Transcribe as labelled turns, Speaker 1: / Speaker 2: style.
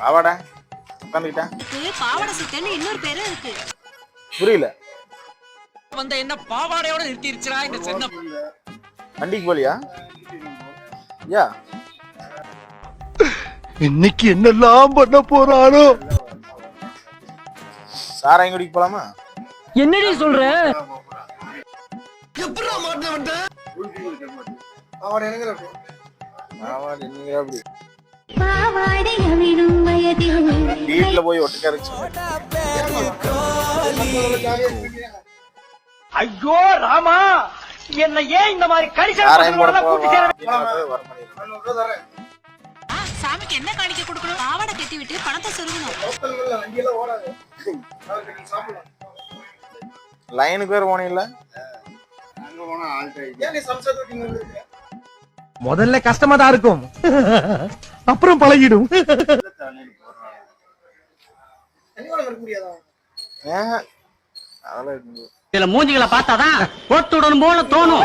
Speaker 1: பாவாடை உட்காந்துக்கிட்டா
Speaker 2: பாவாடை சட்டைன்னு இன்னொரு பேரும் இருக்கு.
Speaker 1: புரியல.
Speaker 3: வந்த என்ன பாவாடையோட நிறுத்திருச்சுடா இந்த சென்ன.
Speaker 1: வண்டிக்கு போலியா? யா
Speaker 4: இன்னைக்கு என்னெல்லாம் பண்ண போறாரோ.
Speaker 1: சாராயங்குடிக்கு போலாமா?
Speaker 3: என்னடி சொல்ற?
Speaker 1: வீட்டுல போய் ஒட்டுக்காரு.
Speaker 3: ஐயோ ராமா, என்ன ஏன் இந்த மாதிரி
Speaker 2: சாமிக்கு என்ன காணிக்க கொடுக்கணும்? பாவாடை கட்டி விட்டு பணத்தை சொருகணும்.
Speaker 1: லைனுக்கு வேற போனீங்கல்ல?
Speaker 4: முதல்ல கஷ்டமா தான் இருக்கும், அப்புறம் பழகிடும்.
Speaker 1: அதெல்லாம்
Speaker 3: மூஞ்சிகளை பார்த்தாதான் போட்டு விடணும் போல தோணும்.